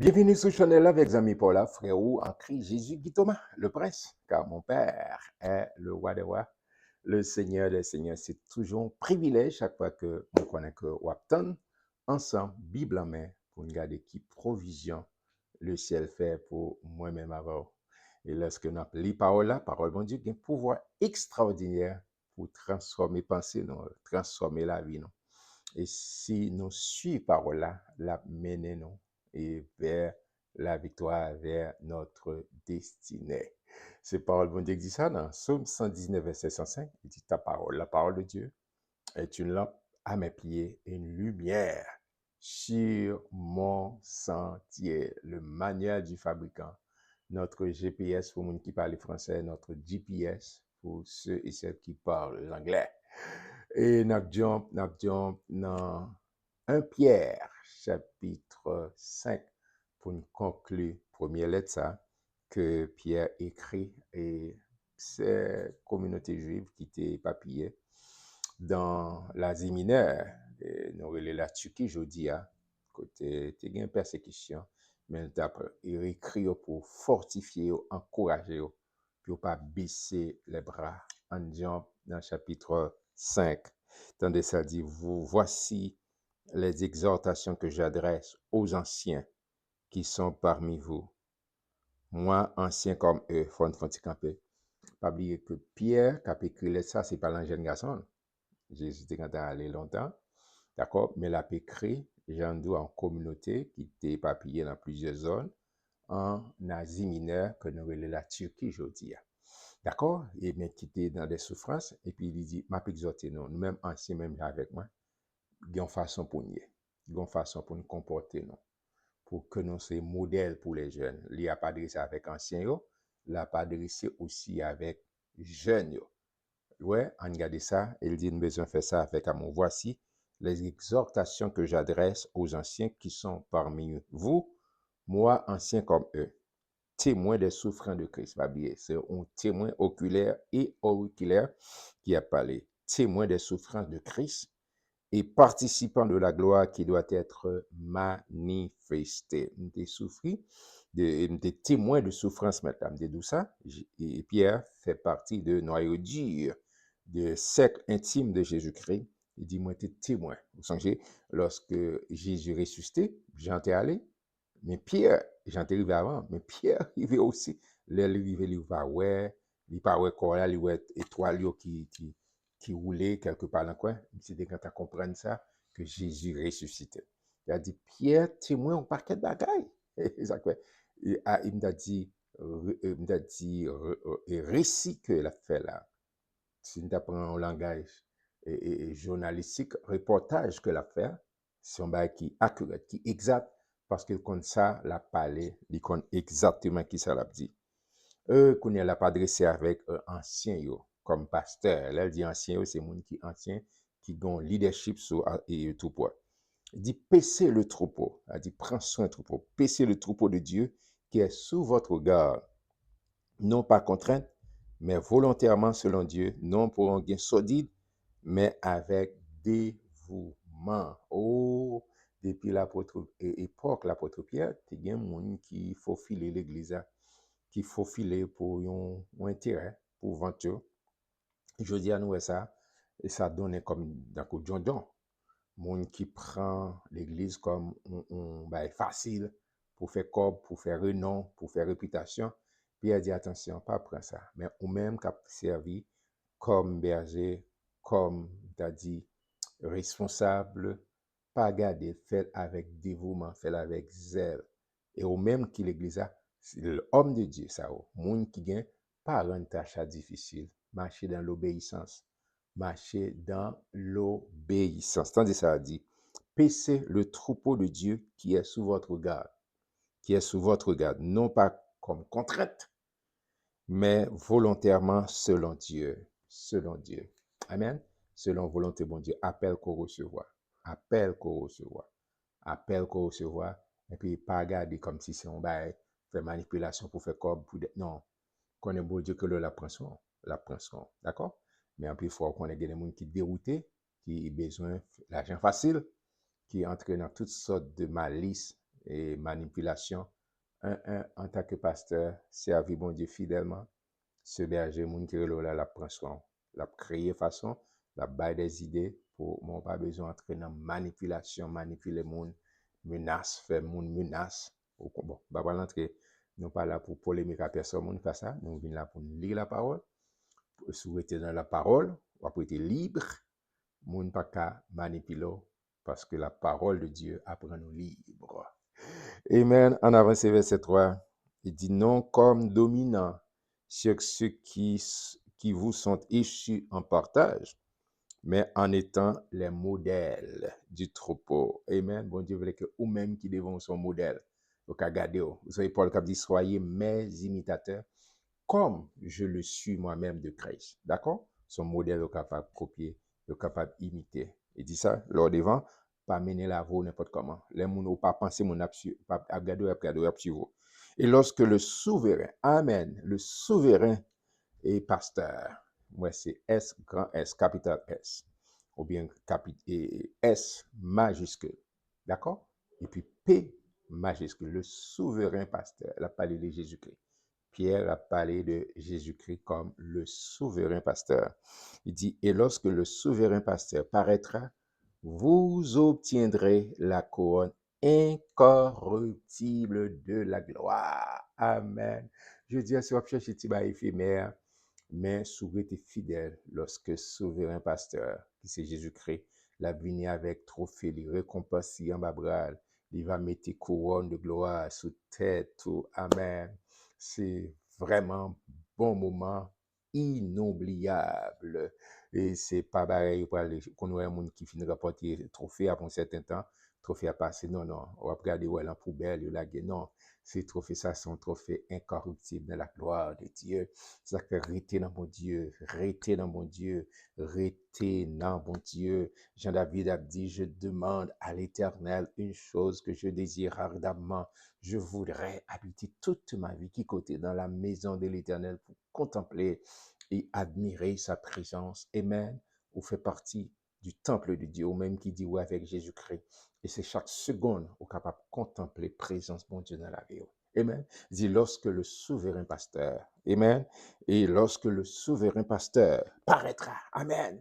Bienvenue sur Chanel avec Zami Paula, frérot, en Christ Jésus, Guy Thomas, le prince, car mon père est le roi des rois, le seigneur des seigneurs. C'est toujours un privilège chaque fois que nous connaissons que Wapton, ensemble, Bible en main, pour nous garder qui provision le ciel fait pour moi-même avant. Et lorsque nous appelons les paroles, la parole, bon Dieu, a un pouvoir extraordinaire pour transformer pensée, nous, transformer la vie. Nous. Et si nous suivons parole là, la mener nous et vers la victoire, vers notre destinée. C'est parole bon Dieu qui dit ça dans Psaume 119, verset 105. Il dit ta parole, la parole de Dieu est une lampe à mes pieds et une lumière sur mon sentier. Le manuel du fabricant, notre GPS pour les gens qui parlent français, notre GPS pour ceux et celles qui parlent l'anglais. Et nous avons dans 1 Pierre, chapitre 5, pour nous conclure, première lettre, ça, que Pierre écrit, et c'est communauté juive qui était papillée dans l'Asie mineure, et nous relais la Turquie, je dis, côté, il y a une persécution, mais il écrit pour fortifier, encourager, pour pas baisser les bras. En disant dans le chapitre 5, tandis ça dit, vous voici les exhortations que j'adresse aux anciens qui sont parmi vous. Moi, ancien comme eux, faut camper. Pas oublier que Pierre, qui a écrit ça, c'est pas l'ancien garçon. Jésus était quand allé longtemps, d'accord? Mais l'a écrit, Jean Dou en communauté, qui était éparpillé dans plusieurs zones, en Asie mineure, que nous relève la Turquie aujourd'hui. D'accord? Et mais qui était dans des souffrances, et puis il dit, m'a exhorté nous, nous-mêmes anciens, même avec moi, une façon pour nous, une façon pour nous comporter nous, pour que nous soyons modèles pour les jeunes. Il n'y a pas adressé avec anciens, il n'a pas adressé aussi avec jeunes. Ouais, on regarde ça, il dit, nous besoin faire ça avec amour. Voici les exhortations que j'adresse aux anciens qui sont parmi vous, moi, anciens comme eux, témoins des souffrances de Christ. C'est un témoin oculaire et auriculaire qui a parlé. Témoin des souffrances de Christ et participant de la gloire qui doit être manifestée. Nous souffri, des témoins de souffrance maintenant. D'où ça? Et Pierre fait partie de noyau dur, de cercle intime de Jésus-Christ. Il dit, moi, t'es témoin. Vous songez, lorsque Jésus ressuscité, Jean était allé, mais Pierre, Jean était arrivé avant, mais Pierre arrivait aussi. Là, il arrivait, il va ouais, il pas ouais, quoi, là, il ouais, étoile qui roulait quelque part dans le coin. C'était quand tu comprends ça que Jésus ressuscitait. Il a dit, Pierre, témoin, un paquet de bagailles. Exactement. Il m'a dit, récit que a fait là. Si tu apprends un langage journalistique, reportage que l'a fait, c'est un bagage qui est accurate, qui est exact, parce que comme ça, la parlé, il connaît exactement qui ça l'a dit. Qu'on l'a pas adressé avec ancien yo, comme pasteur. Là, il dit ancien yo, c'est monde qui ancien, qui ont leadership sur et tout poids. Il dit, paissez le troupeau. Il dit, prends soin du troupeau. Paissez le troupeau de Dieu qui est sous votre garde. Non pas contrainte, mais volontairement selon Dieu. Non pour un gain solide, mais avec dévouement. Oh, depuis l'époque, l'apôtre Pierre, il y a des gens qui faufiler l'église, qui faufiler pour un intérêt, pour vendre. Je dis à nous ça, et ça donne comme d'un coup de John. Monde qui prend l'église comme facile pour faire corps, pour faire renom, pour faire réputation. Puis elle dit attention, pas prendre ça. Mais ou même qui a servi comme berger, comme t'as dit, responsable, pas garder, fait avec dévouement, fait avec zèle. Et au même qui l'église a, c'est l'homme de Dieu, ça, monde qui gagne, pas rendre tâche difficile, marcher dans l'obéissance marcher dans l'obéissance. Tandis ça dit, paissez le troupeau de Dieu qui est sous votre garde, qui est sous votre garde, non pas comme contrainte, mais volontairement selon Dieu, selon Dieu. Amen. Selon volonté bon Dieu, appel qu'on recevoir, appel qu'on recevoir, appel qu'on recevoir, et puis pas garder comme si c'est un bail, faire manipulation pour faire comme pour non, connaît bon Dieu que la prend soin, d'accord? Mais en plus, il faut qu'on ait des gens qui déroutés, qui ont besoin de l'argent facile, qui entraînent dans toutes sortes de malices, et manipulation. En tant que pasteur, servir bon Dieu fidèlement, ce berger, moun qui relo là, la prend soin, la créer façon, la bail des idées pour mon pas besoin d'entrer dans manipulation, manipuler moun, menace, faire moun menace. Bon, bah pas l'entrer, nous pas là pour polémique à personne, moun fait ça, nous venons là pour lire la parole, pour souhaiter dans la parole, ou pour être libre, moun pas qu'à manipuler parce que la parole de Dieu apprend nous libre. Amen. En avance, verset 3, il dit non comme dominant sur ceux qui vous sont issus en partage, mais en étant les modèles du troupeau. Amen. Bon Dieu voulait que ou même qui devons son modèle. Donc, regardez, vous savez, Paul qui dit, soyez mes imitateurs, comme je le suis moi-même de Christ. D'accord? Son modèle est capable de copier, est capable d'imiter. Il dit ça, lors devant, pas mener la voie n'importe comment. Les gens n'ont pas pensé mon absurde, pas regarder vous. Et lorsque le souverain, Amen, le souverain est pasteur, moi c'est S, grand S, capital S, ou bien S majuscule. D'accord? Et puis P majuscule, le souverain pasteur, la parlé de Jésus-Christ. Pierre a parlé de Jésus-Christ comme le souverain pasteur. Il dit, et lorsque le souverain pasteur paraîtra, vous obtiendrez la couronne incorruptible de la gloire. Amen. Je dis à ce que chercher tiba éphémère, mais souvent été fidèle lorsque souverain pasteur, qui c'est Jésus-Christ, l'a venu avec trophée, les récompenses en babral, il va mettre couronne de gloire sous tête, tout. Amen. C'est vraiment bon moment inoubliable. Et c'est pas pareil pour aller, qu'on a un monde qui finit rapporter trophée après un certain temps, trophée à passer. Non, non, on va regarder où elle en poubelle, il a non. Ces trophées, ça, sont trophées incorruptibles de la gloire de Dieu. C'est ça que rester dans mon Dieu, rester dans mon Dieu, rester dans mon Dieu. Jean-David a dit, je demande à l'Éternel une chose que je désire ardemment. Je voudrais habiter toute ma vie qui côté dans la maison de l'Éternel pour contempler et admirer sa présence. Amen. Ou fait partie du temple de Dieu, ou même qui dit oui avec Jésus-Christ. Et c'est chaque seconde où capable de contempler la présence de Dieu dans la vie. Amen. Dit lorsque le souverain pasteur, amen, et lorsque le souverain pasteur paraîtra, amen,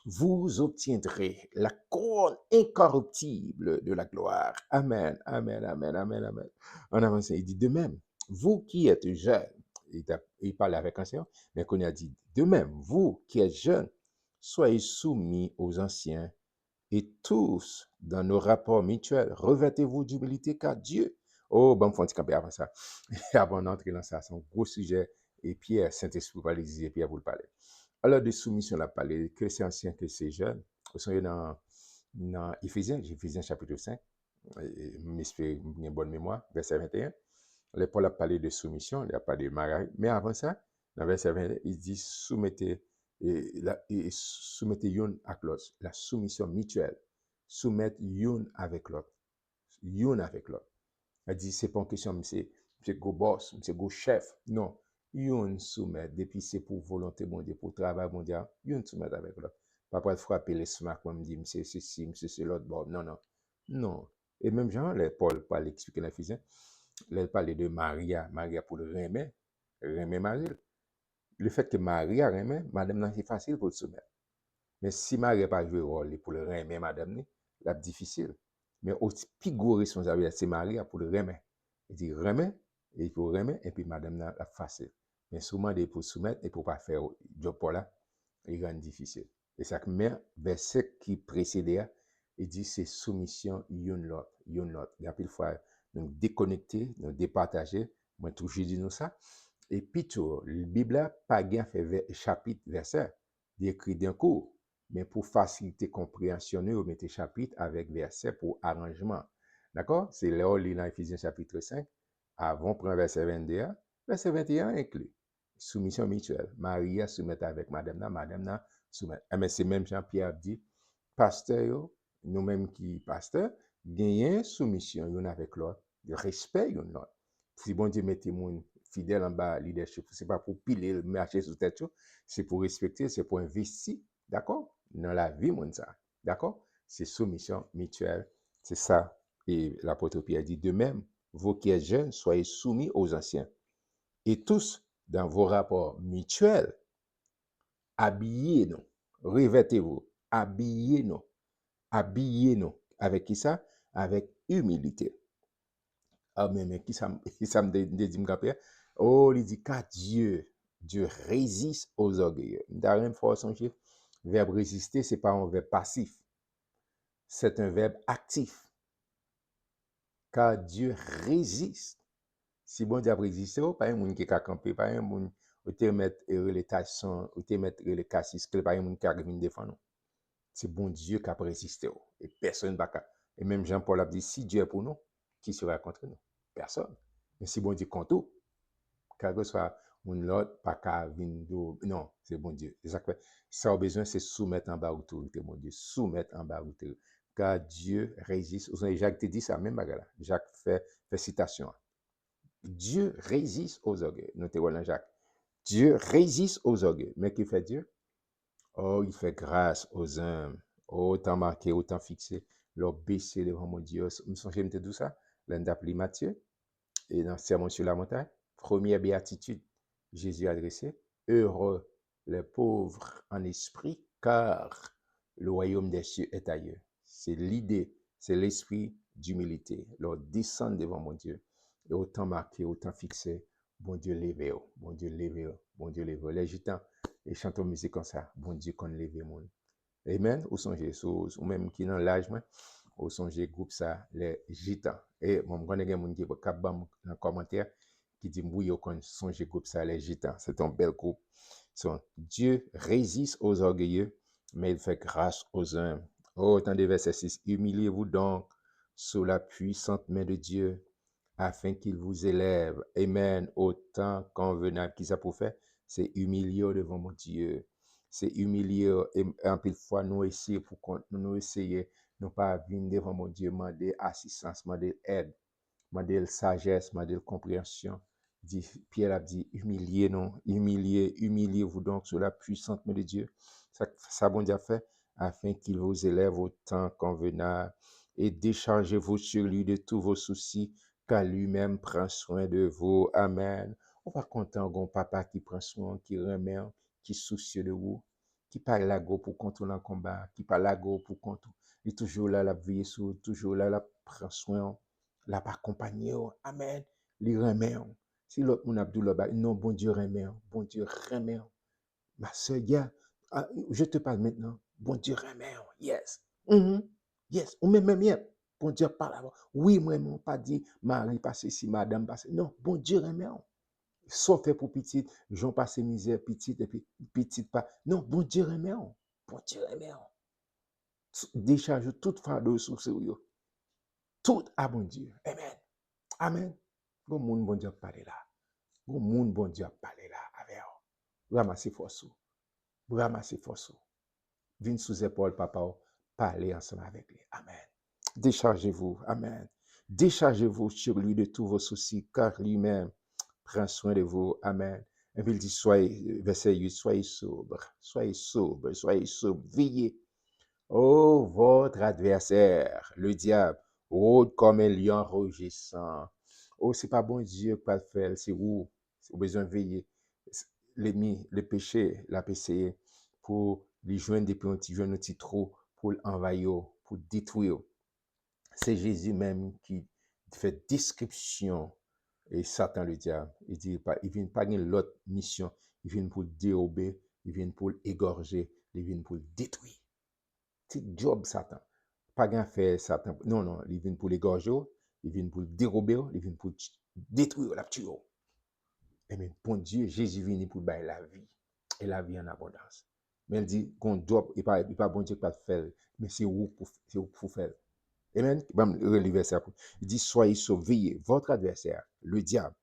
vous obtiendrez la couronne incorruptible de la gloire. Amen, amen, amen, amen, amen. En avance, il dit de même, vous qui êtes jeunes, il parle avec un Seigneur, mais qu'on a dit de même, vous qui êtes jeunes, soyez soumis aux anciens et tous, dans nos rapports mutuels, revêtez-vous d'humilité car Dieu. Oh, bon, faut camper avant ça. Avant d'entrer dans ça, c'est un gros sujet. Et Pierre, Saint-Esprit va les dire, Pierre vous le parler. Alors, de soumission, la parler, que c'est ancien, que c'est jeune. Vous savez, dans Éphésiens chapitre 5, j'espère une bonne mémoire, verset 21. Là, Paul a parlé de soumission, il a parlé de mariage. Mais avant ça, dans verset 21, il dit soumettez soumettez yon à l'autre, la soumission mutuelle. Soumettre yon avec l'autre. Yon avec l'autre. Il dit, c'est pas une question, c'est go boss, c'est go chef. Non. Yon soumet, depuis c'est pour volonté mondiale, pour travail mondial, yon soumet avec l'autre. Pas pour frapper les smack, comme dit, c'est ceci, c'est l'autre bord. Non, non. Non. Et même Jean, Paul parle, expliquer la physique. Là, il parlait de Maria pour le remet Marie. Le fait que Maria remet, madame, c'est facile pour le soumettre. Mais si Marie n'a pas joué le rôle pour le remet, madame, c'est difficile. Mais aussi, plus gros responsabilité, c'est Maria pour le remet. Il dit remet, et pour remet, et puis madame, la facile. Mais souvent, pour soumettre et pour ne pas faire le job pour là, il rend difficile. Et ça, mais verset qui précédait, il dit c'est soumission, yon l'autre. Il y a plus de fois, nous déconnecter, nous départager. Moi, toujours dit nous ça. Et puis, la Bible n'a pas bien fait chapitre, verset, écrit d'un coup. Mais pour faciliter compréhension, nous mettez chapitre avec verset pour arrangement. D'accord? C'est là où il dans Éphésiens chapitre 5. Avant, prend verset 21. Verset 21 inclut. Soumission mutuelle. Maria soumet avec madame soumet. Mais c'est même Jean-Pierre dit, pasteur, nous-mêmes qui pasteur, gagnent soumission l'un avec l'autre, respect l'un l'autre. Si bon Dieu mettez mon fidèle en bas leadership, c'est pas pour piler le marché sous tête, c'est pour respecter, c'est pour investir, d'accord? Dans la vie, mon ça, d'accord? C'est soumission mutuelle, c'est ça Et l'apôtre Pierre dit, de même, vous qui êtes jeunes, soyez soumis aux anciens. Et tous, dans vos rapports mutuels, habillez-nous, revêtez-vous, habillez-nous, habillez-nous. Avec qui ça? Avec humilité. Ah, mais qui ça, ça me dit, me rappeler? Oh, il dit, car Dieu résiste aux orgueilleux. D'ailleurs, il faut songer, verbe résister, ce n'est pas un verbe passif, c'est un verbe actif. Car Dieu résiste. Si bon Dieu a résisté, pas un monde qui a campé, pas un monde qui te mettre les tâches, ou te mettre les cassis, pas un monde qui a venir défendre. C'est bon Dieu qui a résisté. Et personne ne va. Et même Jean-Paul a dit, si Dieu est pour nous, qui sera contre nous? Personne. Mais si bon Dieu contre nous, quel que soit l'autre, pas qu'à venir. Non, c'est bon Dieu. Ça a besoin, c'est soumettre en bas autorité, mon Dieu. Soumettre en bas autorité. Car Dieu résiste. Jacques te dit ça, même bagarre. Jacques fait citation. Dieu résiste aux orgueils. Notez voilà Jacques. Dieu résiste aux orgueils. Mais qui fait Dieu? Oh, il fait grâce aux hommes. Oh, autant marqué, autant fixé. Leur baisser devant mon Dieu. Je me dis ça. L'un d'appelé Matthieu. Et dans Sermon sur la montagne, première béatitude, Jésus adressé. Heureux les pauvres en esprit, car le royaume des cieux est ailleurs. C'est l'idée, c'est l'esprit d'humilité. Leur descendre devant mon Dieu. Et autant marqué, autant fixé. Bon Dieu, levez-vous. Bon Dieu, levez-vous. Bon Dieu, levez-vous. Les gitans, ils chantent musique comme ça. Bon Dieu, qu'on lève le monde. Amen. Ou songez, ou même qui dans l'âge, ou songez groupe ça, les gitans. Et mon grand des gens qui cap dans le commentaire qui dit oui, au kon songez groupe ça, les gitans. C'est un bel groupe. So, Dieu résiste aux orgueilleux, mais il fait grâce aux humbles. Oh, attendez, verset 6. Humiliez-vous donc sous la puissante main de Dieu, afin qu'il vous élève. Amen. Autant convenable. Qui ça pour faire? C'est humilier devant mon Dieu. C'est humilier. Et en pile fois, nous essayer pour nous essayer, nous pas venir devant mon Dieu, demander assistance, demander aide, demander sagesse, demander compréhension. Pierre a dit, humiliez non, humiliez-vous donc sous la puissante main de Dieu. Ça bon Dieu fait, afin qu'il vous élève au temps convenable et déchargez-vous sur lui de tous vos soucis, car lui-même prend soin de vous. Amen. On va content d'un papa qui prend soin, qui remet, qui est soucieux de vous, qui parle la go pour contre le combat, qui parle la go pour contre. Il est toujours là, la vie sur, toujours là, la prend soin, la accompagner. Amen. Il remet. Si l'autre mon abdou non, bon Dieu remet, bon Dieu remet. Ma soeur, je te parle maintenant. Bon Dieu remet. Yes. Yes. Ou même bien. Bon Dieu parle avant. Oui, moi, mon pas dit Marie passe ici, madame passe. Non, bon Dieu remet. Sauf pour petite, j'en passe misère, petite, et puis petite pas. Non, bon Dieu remet. Bon Dieu remet. Décharge toute fardeau sur ce yo. Tout à bon Dieu. Amen. Amen. Bon monde, bon Dieu parle là. Bon monde, bon Dieu parle là avec vous. Ramassez force. Ramassez force. Viens sous épaule, papa. Parlez ensemble avec lui. Amen. Déchargez-vous. Amen. Déchargez-vous sur lui de tous vos soucis, car lui-même prend soin de vous. Amen. Et puis il dit, soyez, verset 8, soyez sobre, soyez sobre, soyez sobre, veillez. Oh, votre adversaire, le diable, rôde comme un lion rugissant. Oh, c'est pas bon Dieu qui va le faire, c'est vous. Vous besoin de veiller. L'ennemi, le péché, l'a essayé pour lui joindre des petits, joindre un petit trou, pour l'envahir, pour détruire. C'est Jésus même qui fait description. Et Satan, le diable, il dit, il vient pas gagner l'autre mission. Il vient pour dérober, il vient pour égorger, il vient pour détruire. C'est job Satan. Pas grand faire Satan. Non, non, il vient pour l'égorger, il vient pour dérober, il vient pour détruire la tuer. Et mais bon Dieu, Jésus vient pour bailler la vie. Et la vie en abondance. Mais il dit qu'on job, il pas bon Dieu qui va faire, mais c'est vous pour faire. Amen. Il dit, soyez sauvés, votre adversaire, le diable,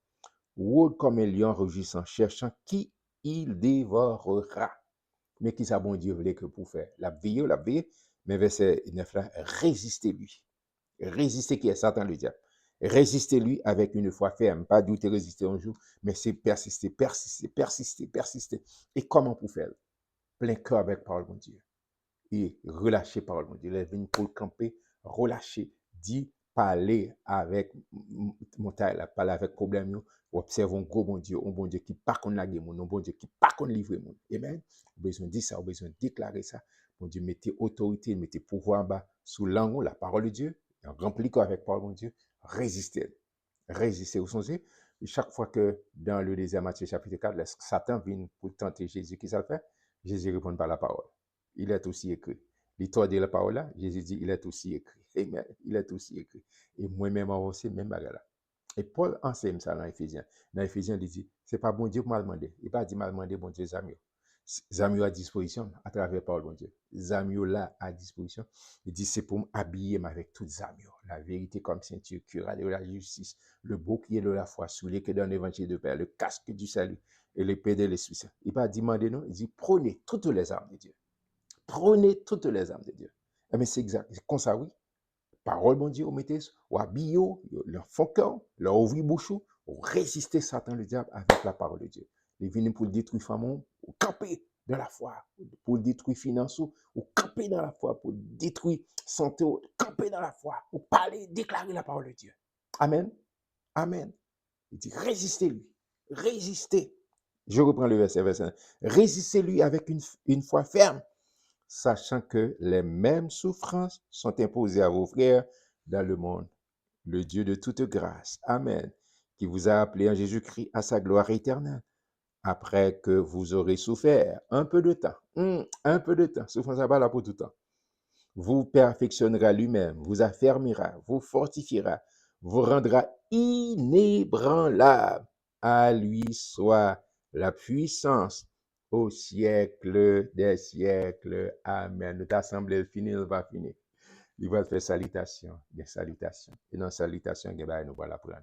rôde comme un lion rugissant, cherchant qui il dévorera. Mais qui ça bon Dieu voulait que pour faire? La vie, mais verset 9 là, résistez-lui. Résistez qui est Satan le diable. Résistez-lui avec une foi ferme. Pas douter, résister un jour, mais c'est persister, persister, persister, persister. Et comment pour faire? Plein cœur avec parole mon Dieu. Et relâcher parole mon Dieu. Les vignes pour le camper, relâcher. Dit parler avec montagne, là, parler avec problème, yo, observe un gros bon Dieu qui pas qu'on lage moun, un bon Dieu qui pas qu'on livre moun. Amen. Vous besoin de dire ça, vous besoin de déclarer ça. Bon Dieu, mettez autorité, mettez pouvoir en bas sous langue, la parole de Dieu, remplis avec la parole de Dieu, résistez. Résistez. Vous songez, chaque fois que dans le désert, Matthieu chapitre 4, Satan vient pour tenter Jésus, qui ça fait? Jésus répond par la parole. Il est aussi écrit. L'histoire de la parole là, Jésus dit, il est aussi écrit. Amen. Il est aussi écrit. Et moi-même aussi, même bagarre là. Et Paul enseigne ça dans Éphésiens. Dans Éphésiens, il dit, c'est pas bon Dieu qui m'a demandé. Il pas dit m'a demandé, bon Dieu, Zamio. Zamio à disposition à travers Paul, bon Dieu. Zamio là à disposition. Il dit, c'est pour m'habiller avec toute Zamio. La vérité comme ceinture, cuirasse de la justice, le bouclier de la foi, soulier que dans l'évangile de Père, le casque du salut et l'épée de l'Esprit Saint. Il pas demandé non, il dit, prenez toutes les armes de Dieu. Prenez toutes les armes de Dieu. Mais c'est exact. C'est comme ça, oui. Parole, bon Dieu, vous mettez, ou habillez, leur fond cœur, leur ouvrir bouche, ou résister Satan, le diable, avec la parole de Dieu. Il est venu pour le détruire femme, ou camper dans la foi, pour le détruire finance, ou camper dans la foi, pour détruire santé, ou camper dans la foi, ou parler, déclarer la parole de Dieu. Amen. Amen. Il dit, résistez-lui. Résistez. Je reprends le verset 1. Résistez-lui avec une foi ferme, sachant que les mêmes souffrances sont imposées à vos frères dans le monde. Le Dieu de toute grâce, Amen, qui vous a appelé en Jésus-Christ à sa gloire éternelle, après que vous aurez souffert un peu de temps, souffrance à là pour tout temps, vous perfectionnera lui-même, vous affermira, vous fortifiera, vous rendra inébranlable. À lui soit la puissance au siècle des siècles. Amen. Notre assemblée finie, elle va finir. Il va faire salutation, des salutations. Et dans salutation, nous voilà prendre.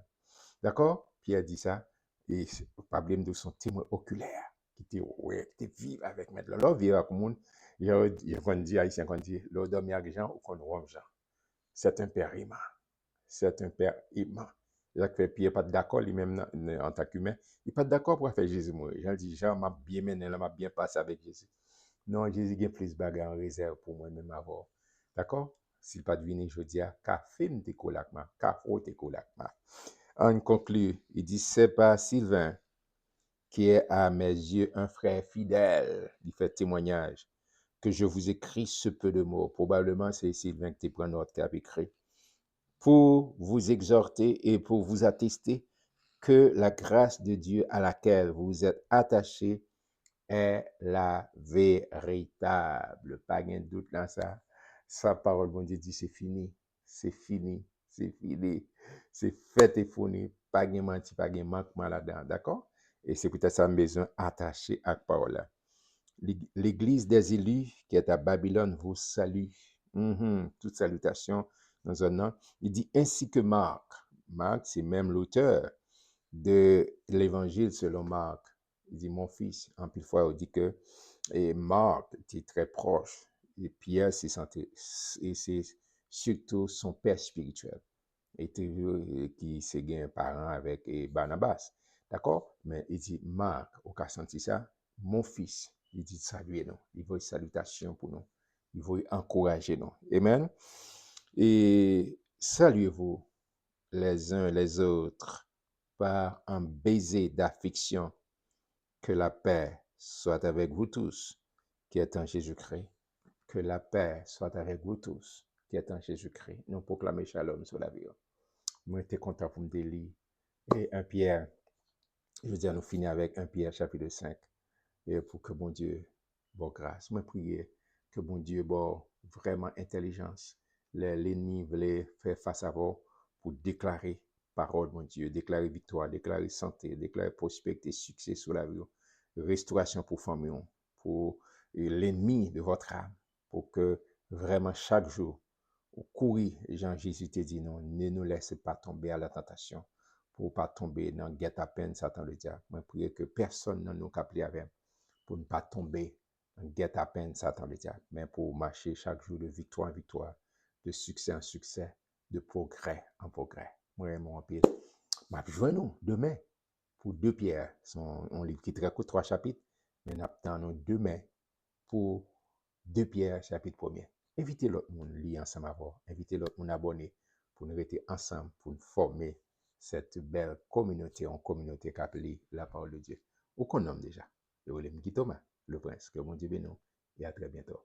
D'accord? Pierre dit ça. Et le problème de son témoin oculaire, qui était, ouais, qui était vivre avec maître. Là, vivre avec le monde, il y a dit, haïtien, qu'on dit, l'eau dormir avec gens ou qu'on roule gens. C'est un père aimant. C'est un père aimant. C'est-à-dire que Pierre n'est pas d'accord, lui-même, en tant qu'humain, il n'est pas d'accord pour faire Jésus mourir. Jean dit, Jean m'a bien mené, m'a bien passé avec Jésus. Non, Jésus a plus de bagages en réserve pour moi-même avoir. D'accord? S'il pas deviner, je dis, café m'te colacma, café te colacma. On conclut, il dit, c'est pas Sylvain qui est à mes yeux un frère fidèle, il fait témoignage, que je vous écris ce peu de mots. Probablement, c'est Sylvain qui te prend note qui a écrit. Pour vous exhorter et pour vous attester que la grâce de Dieu à laquelle vous êtes attachés est la véritable. Pas de doute dans ça. Sa parole, bon Dieu dit, c'est fini. C'est fini. C'est fini. C'est fait et fini. Pas de menti, pas de manquement là-dedans. D'accord? Et c'est peut-être ça besoin attaché à la parole là. L'église des élus qui est à Babylone vous salue. Toute salutation dans un nom. Il dit ainsi que Marc. Marc, c'est même l'auteur de l'évangile selon Marc. Il dit, mon fils, en pile fois, il dit que et Marc était très proche. Et Pierre, c'est surtout son père spirituel. Et qui s'est gagné un parent avec Barnabas. D'accord? Mais il dit, Marc, au cas senti ça, mon fils, il dit saluer nous. Il veut une salutation pour nous. Il veut encourager nous. Amen. Et saluez-vous les uns les autres par un baiser d'affection. Que la paix soit avec vous tous, qui est en Jésus-Christ. Que la paix soit avec vous tous, qui est en Jésus-Christ. Nous proclamons shalom sur la vie. Moi, j'étais content pour me délire. Et 1 Pierre, je veux dire, nous finissons avec 1 Pierre chapitre 5. Et pour que bon Dieu, bon grâce, moi prier que bon Dieu, bon vraiment intelligence, l'ennemi voulait faire face à vous pour déclarer parole, mon Dieu, déclarer victoire, déclarer santé, déclarer prospérité, succès sur la vie, restauration pour famille, pour l'ennemi de votre âme, pour que vraiment chaque jour, au courir, Jean-Jésus te dit non, ne nous laisse pas tomber à la tentation, pour pas tomber dans guet-apens, Satan le diable. Moi prier que personne ne nous capte avec, pour ne pas tomber en guet-apens, Satan le diable, mais pour marcher chaque jour de victoire en victoire, de succès en succès, de progrès en progrès. Moi, mon pile, m'a besoin nous demain pour 2 Pierre, un livre qui est très court, 3 chapitres, mais nous attendons demain pour 2 Pierre, chapitre 1er. Invitez l'autre monde, lire ensemble avant, invitez l'autre monde abonné pour nous rester ensemble, pour nous former cette belle communauté, en communauté qu'appelée la parole de Dieu. Ou qu'on nomme déjà. Je vous l'aime, Guy Thomas, le prince. Que mon Dieu bénisse et à très bientôt.